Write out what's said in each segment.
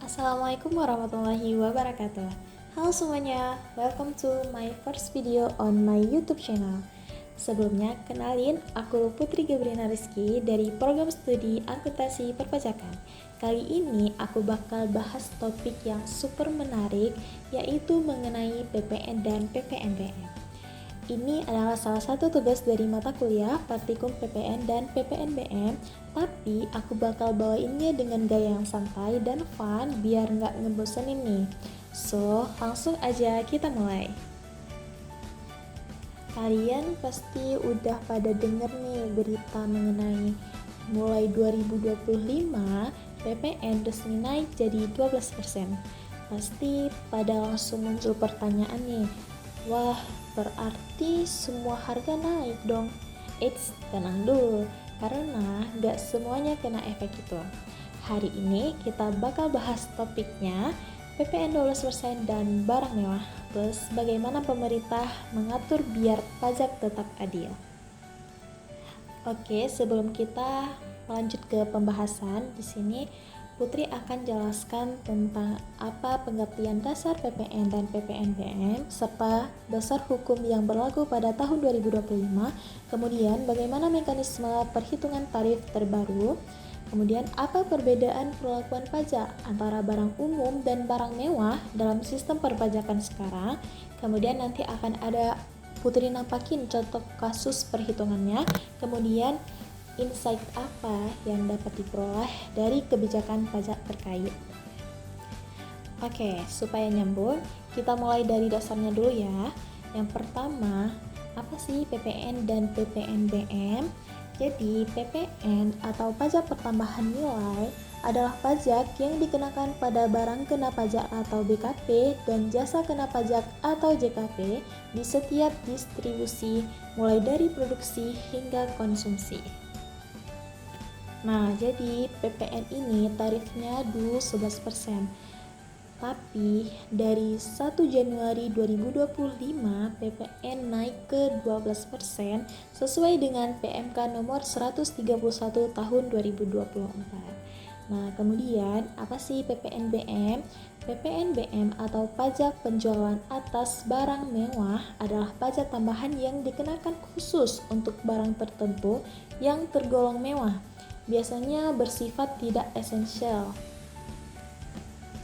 Assalamualaikum warahmatullahi wabarakatuh. Halo semuanya, welcome to my first video on my YouTube channel. Sebelumnya, kenalin, aku Putri Gabriana Rizky dari program studi akuntansi perpajakan. Kali ini aku bakal bahas topik yang super menarik, yaitu mengenai PPN dan PPNBM. Ini adalah salah satu tugas dari mata kuliah praktikum PPN dan PPNBM, tapi aku bakal bawainnya dengan gaya yang santai dan fun biar nggak ngebosenin nih. So, langsung aja kita mulai. Kalian pasti udah pada denger nih berita mengenai mulai 2025 PPN resmi naik jadi 12%. Pasti pada langsung muncul pertanyaan nih, wah, berarti semua harga naik dong. Eits, tenang dulu, karena gak semuanya kena efek itu. Hari ini kita bakal bahas topiknya PPN 12% dan barang mewah, plus bagaimana pemerintah mengatur biar pajak tetap adil. Oke, sebelum kita lanjut ke pembahasan, di sini Putri akan jelaskan tentang apa pengertian dasar PPN dan PPNBM serta dasar hukum yang berlaku pada tahun 2025, kemudian bagaimana mekanisme perhitungan tarif terbaru, kemudian apa perbedaan perlakuan pajak antara barang umum dan barang mewah dalam sistem perpajakan sekarang, kemudian nanti akan ada Putri nampakin contoh kasus perhitungannya, kemudian insight apa yang dapat diperoleh dari kebijakan pajak terkait. Oke, supaya nyambung, kita mulai dari dasarnya dulu ya. Yang pertama, apa sih PPN dan PPNBM? Jadi, PPN atau pajak pertambahan nilai adalah pajak yang dikenakan pada barang kena pajak atau BKP dan jasa kena pajak atau JKP di setiap distribusi mulai dari produksi hingga konsumsi. Nah, jadi PPN ini tarifnya dulu 11%. Tapi dari 1 Januari 2025 PPN naik ke 12% sesuai dengan PMK nomor 131 tahun 2024. Nah, kemudian apa sih PPNBM? PPNBM atau pajak penjualan atas barang mewah adalah pajak tambahan yang dikenakan khusus untuk barang tertentu yang tergolong mewah. Biasanya bersifat tidak esensial,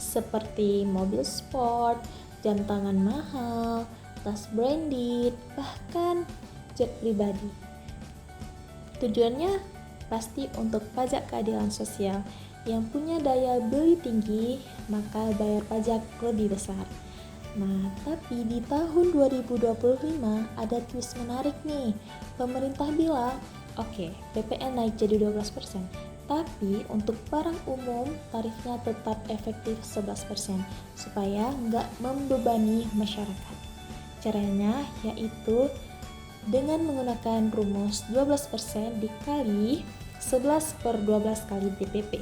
seperti mobil sport, jam tangan mahal, tas branded, bahkan jet pribadi. Tujuannya pasti untuk pajak keadilan sosial. Yang punya daya beli tinggi, maka bayar pajak lebih besar. Nah, tapi di tahun 2025 ada twist menarik nih. Pemerintah bilang, oke, PPN naik jadi 12%, tapi untuk barang umum tarifnya tetap efektif 11% supaya nggak membebani masyarakat. Caranya yaitu dengan menggunakan rumus 12% dikali 11/12 kali DPP.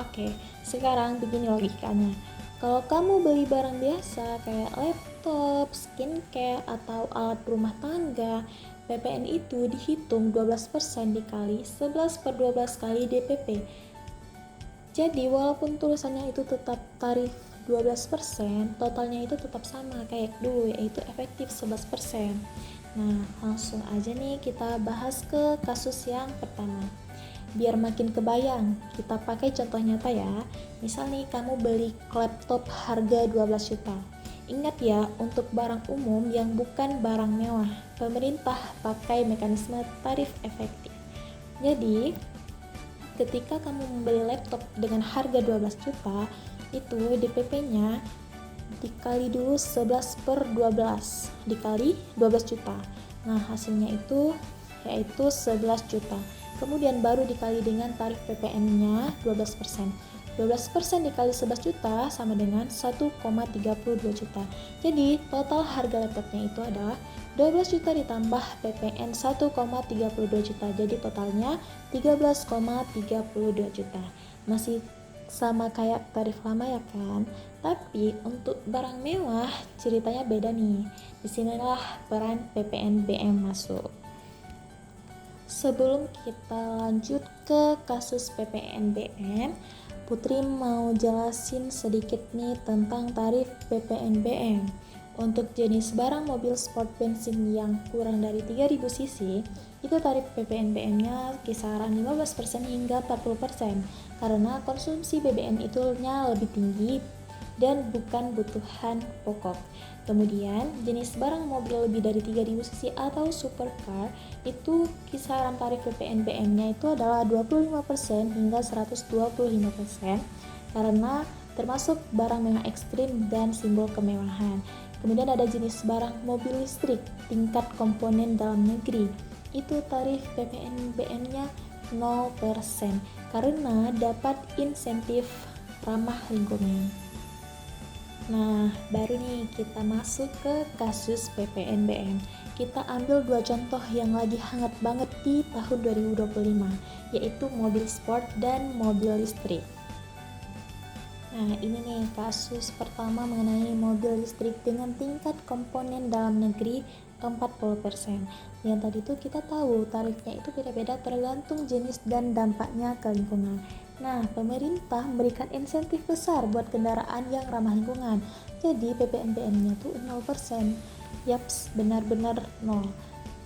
Oke, sekarang begini logikanya. Kalau kamu beli barang biasa kayak laptop, skincare, atau alat rumah tangga, PPN itu dihitung 12% dikali 11/12 kali DPP. Jadi walaupun tulisannya itu tetap tarif 12%, totalnya itu tetap sama kayak dulu, yaitu efektif 11%. Nah, langsung aja nih kita bahas ke kasus yang pertama. Biar makin kebayang, kita pakai contoh nyata ya. Misal nih kamu beli laptop harga 12 juta. Ingat ya, untuk barang umum yang bukan barang mewah, pemerintah pakai mekanisme tarif efektif. Jadi, ketika kamu membeli laptop dengan harga 12 juta, itu DPP-nya dikali dulu 11/12 dikali 12 juta. Nah, hasilnya itu yaitu 11 juta. Kemudian baru dikali dengan tarif PPN-nya 12%. 12% dikali 11 juta sama dengan 1,32 juta. Jadi total harga laptopnya itu adalah 12 juta ditambah PPN 1,32 juta. Jadi totalnya 13,32 juta. Masih sama kayak tarif lama ya kan? Tapi untuk barang mewah ceritanya beda nih. Disinilah peran PPNBM masuk. Sebelum kita lanjut ke kasus PPNBM, Putri mau jelasin sedikit nih tentang tarif PPNBM. Untuk jenis barang mobil sport bensin yang kurang dari 3000 cc, itu tarif PPNBM-nya kisaran 15% hingga 40% karena konsumsi BBM itu-nya lebih tinggi dan bukan butuhan pokok. Kemudian, jenis barang mobil lebih dari 3000 cc atau supercar itu kisaran tarif PPNBM-nya itu adalah 25% hingga 125% karena termasuk barang mewah ekstrim dan simbol kemewahan. Kemudian ada jenis barang mobil listrik tingkat komponen dalam negeri. Itu tarif PPNBM-nya 0% karena dapat insentif ramah lingkungan. Nah, baru nih kita masuk ke kasus PPNBM. Kita ambil dua contoh yang lagi hangat banget di tahun 2025, yaitu mobil sport dan mobil listrik. Nah, ini nih kasus pertama mengenai mobil listrik dengan tingkat komponen dalam negeri 40%. Yang tadi tuh kita tahu tarifnya itu beda-beda tergantung jenis dan dampaknya ke lingkungan. Nah, pemerintah memberikan insentif besar buat kendaraan yang ramah lingkungan. Jadi PPNBM-nya tuh 0%. Yaps, benar-benar 0.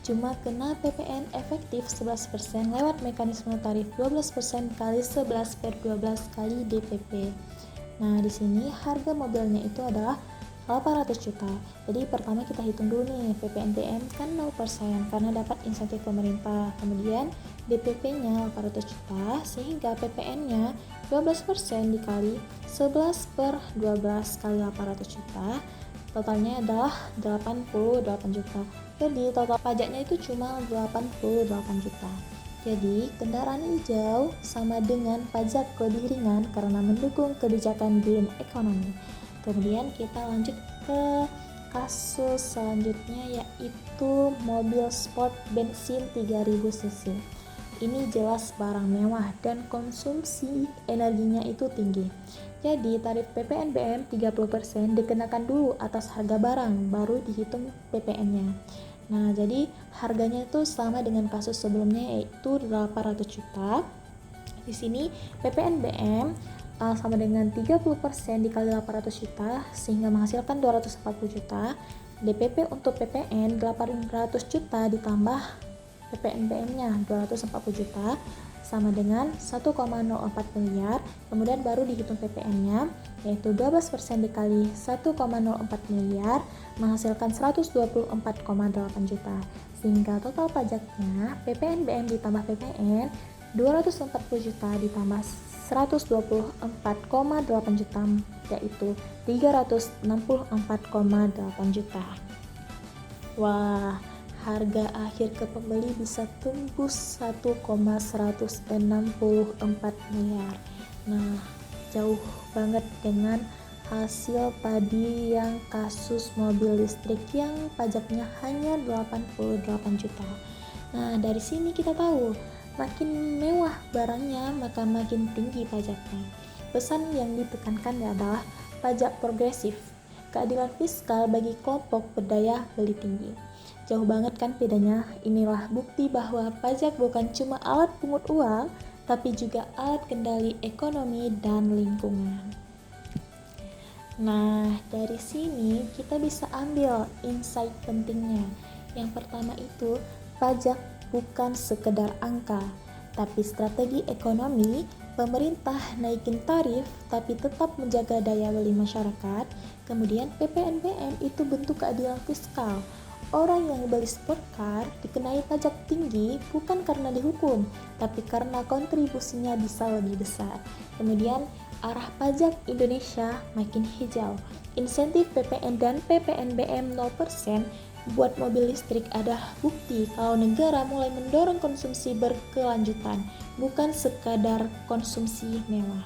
Cuma kena PPN efektif 11% lewat mekanisme tarif 12% kali 11/12 kali DPP. Nah, di sini harga mobilnya itu adalah 800 juta. Jadi pertama kita hitung dulu nih, PPNBM kan 0% karena dapat insentif pemerintah. Kemudian DPP-nya 800 juta sehingga PPN-nya 12% dikali 11/12 kali 800 juta. Totalnya adalah 88 juta. Jadi total pajaknya itu cuma 88 juta. Jadi, kendaraan hijau sama dengan pajak lebih ringan karena mendukung kebijakan green economy. Kemudian kita lanjut ke kasus selanjutnya, yaitu mobil sport bensin 3000 cc. Ini jelas barang mewah dan konsumsi energinya itu tinggi. Jadi tarif PPNBM 30% dikenakan dulu atas harga barang, baru dihitung PPN-nya. Nah, jadi harganya itu sama dengan kasus sebelumnya, yaitu 800 juta. Di sini PPNBM sama dengan 30% dikali 800 juta sehingga menghasilkan 240 juta. DPP untuk PPN 800 juta ditambah PPNBM-nya 240 juta sama dengan 1,04 miliar. Kemudian baru dihitung PPN-nya, yaitu 12% dikali 1,04 miliar menghasilkan 124,8 juta. Sehingga total pajaknya PPNBM ditambah PPN 240 juta ditambah 124,8 juta, yaitu 364,8 juta. Wah, harga akhir ke pembeli bisa tembus 1,164 miliar. Nah, jauh banget dengan hasil tadi yang kasus mobil listrik yang pajaknya hanya 88 juta. Nah, dari sini kita tahu makin mewah barangnya maka makin tinggi pajaknya. Pesan yang ditekankan adalah pajak progresif, keadilan fiskal bagi kelompok berdaya beli tinggi. Jauh banget kan bedanya. Inilah bukti bahwa pajak bukan cuma alat pungut uang, tapi juga alat kendali ekonomi dan lingkungan. Nah, dari sini kita bisa ambil insight pentingnya. Yang pertama itu, pajak bukan sekedar angka, tapi strategi ekonomi. Pemerintah naikin tarif tapi tetap menjaga daya beli masyarakat. Kemudian PPNBM itu bentuk keadilan fiskal. Orang yang beli sport car dikenai pajak tinggi bukan karena dihukum, tapi karena kontribusinya bisa lebih besar. Kemudian arah pajak Indonesia makin hijau. Insentif PPN dan PPNBM 0% buat mobil listrik adalah bukti kalau negara mulai mendorong konsumsi berkelanjutan, bukan sekadar konsumsi mewah.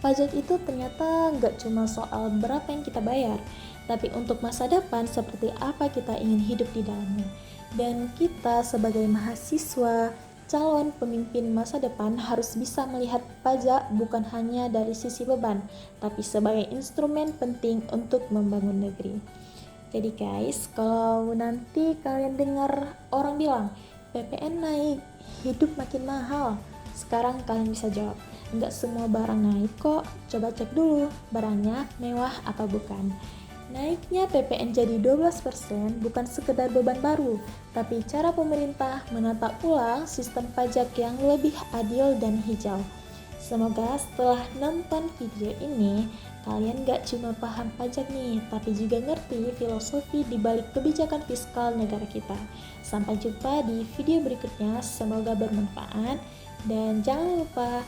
Pajak itu ternyata nggak cuma soal berapa yang kita bayar, tapi untuk masa depan seperti apa kita ingin hidup di dalamnya. Dan kita sebagai mahasiswa, calon pemimpin masa depan harus bisa melihat pajak bukan hanya dari sisi beban, tapi sebagai instrumen penting untuk membangun negeri. Jadi guys, kalau nanti kalian dengar orang bilang PPN naik, hidup makin mahal, Sekarang kalian bisa jawab, nggak semua barang naik kok, coba cek dulu barangnya mewah atau bukan. Naiknya PPN jadi 12% bukan sekedar beban baru, tapi cara pemerintah menata ulang sistem pajak yang lebih adil dan hijau. Semoga setelah nonton video ini, kalian gak cuma paham pajak nih, tapi juga ngerti filosofi di balik kebijakan fiskal negara kita. Sampai jumpa di video berikutnya, semoga bermanfaat. Dan jangan lupa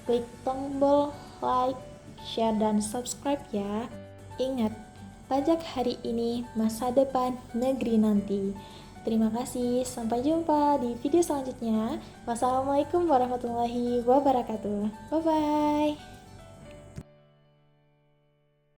klik tombol like, share, dan subscribe ya. Ingat, pajak hari ini, masa depan negeri nanti. Terima kasih, sampai jumpa di video selanjutnya. Wassalamualaikum warahmatullahi wabarakatuh. Bye-bye.